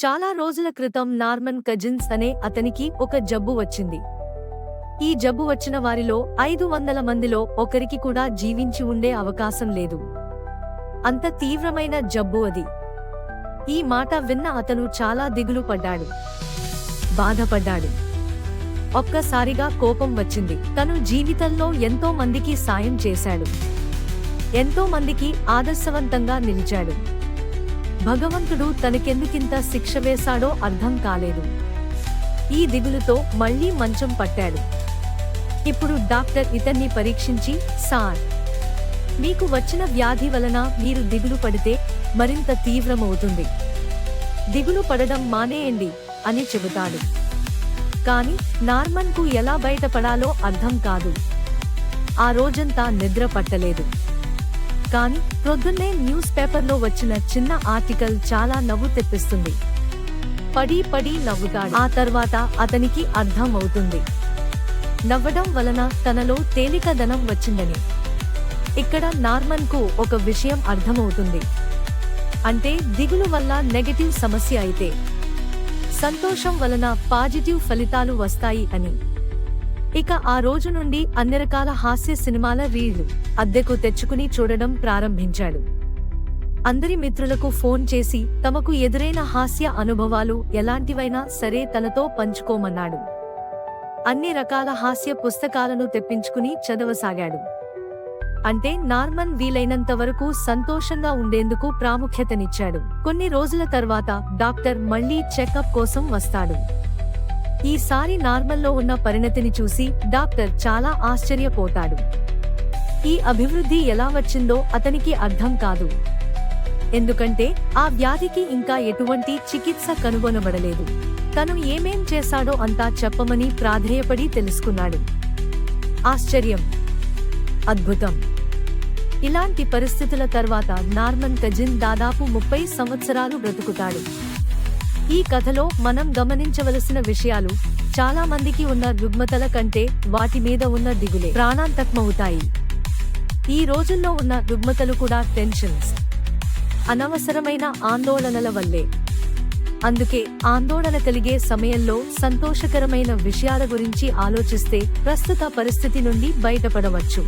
చాలా రోజుల క్రితం నార్మన్ కజిన్స్ అనే అతనికి ఒక జబ్బు వచ్చింది. ఈ జబ్బు వచ్చిన వారిలో 500 మందిలో ఒకరికి కూడా జీవించి ఉండే అవకాశం లేదు. అంత తీవ్రమైన జబ్బు అది. ఈ మాట విన్న అతను చాలా దిగులు పడ్డాడు, బాధపడ్డాడు. ఒక్కసారిగా కోపం వచ్చింది. తను జీవితంలో ఎంతో మందికి సాయం చేశాడు, ఎంతో మందికి ఆదర్శవంతంగా నిలిచాడు. భగవంతుడు తనకెందుకింత శిక్ష వేశాడో అర్థం కాలేదు. ఈ దిగులుతో మళ్లీ మంచం పట్టాడు. ఇప్పుడు డాక్టర్ ఇతన్ని పరీక్షించి, సార్, మీకు వచ్చిన వ్యాధి వలన మీరు దిగులు పడితే మరింత తీవ్రమవుతుంది, దిగులు పడడం మానేయండి అని చెబుతాడు. కాని నార్మన్ కు ఎలా బయటపడాలో అర్థం కాదు. ఆ రోజంతా నిద్ర పట్టలేదు. కానీ ప్రొద్దున్నే న్యూస్ పేపర్లో వచ్చిన చిన్న ఆర్టికల్ చాలా నవ్వు తెప్పిస్తుంది. పడి పడి నవ్వుతాడు. ఆ తర్వాత అతనికి అర్థం అవుతుంది, నవ్వడం వలన తనలో తేలికదనం వచ్చిందని. ఇక్కడ నార్మన్ కు ఒక విషయం అర్థమవుతుంది. అంటే దిగులు వల్ల నెగటివ్ సమస్య అయితే సంతోషం వలన పాజిటివ్ ఫలితాలు వస్తాయి అని. ఇక ఆ రోజు నుండి అన్ని రకాల హాస్య సినిమాల రీళ్లు అద్దెకు తెచ్చుకుని చూడడం ప్రారంభించాడు. అందరి మిత్రులకు ఫోన్ చేసి తమకు ఎదురైన హాస్య అనుభవాలు ఎలాంటివైనా సరే తనతో పంచుకోమన్నాడు. అన్ని రకాల హాస్య పుస్తకాలను తెప్పించుకుని చదవసాగాడు. అంటే నార్మన్ వీలైనంత వరకు సంతోషంగా ఉండేందుకు ప్రాముఖ్యతనిచ్చాడు. కొన్ని రోజుల తర్వాత డాక్టర్ మళ్లీ చెకప్ కోసం వస్తాడు. ఈసారి నార్మల్లో ఉన్న పరిణతిని చూసి డాక్టర్ చాలా ఆశ్చర్యపోతాడు. ఈ అభివృద్ధి ఎలా వచ్చిందో అతనికి అర్థం కాదు. ఎందుకంటే ఆ వ్యాధికి ఇంకా ఎటువంటి చికిత్స కనుగొనబడలేదు. తను ఏమేం చేశాడో అంతా చెప్పమని ప్రాధేయపడి తెలుసుకున్నాడు. ఆశ్చర్యం, అద్భుతం. ఇలాంటి పరిస్థితుల తర్వాత నార్మన్ కజిన్ దాదాపు 30 సంవత్సరాలు బ్రతుకుతాడు. ఈ కథలో మనం గమనించవలసిన విషయాలు, చాలా మందికి ఉన్న రుగ్మతల కంటే వాటి మీద ఉన్న దిగులే ప్రాణాంతకమవుతాయి. ఈ రోజుల్లో ఉన్న రుగ్మతలు కూడా టెన్షన్స్, అనవసరమైన ఆందోళనల వల్లే. అందుకే ఆందోళన కలిగే సమయంలో సంతోషకరమైన విషయాల గురించి ఆలోచిస్తే ప్రస్తుత పరిస్థితి నుండి బయటపడవచ్చు.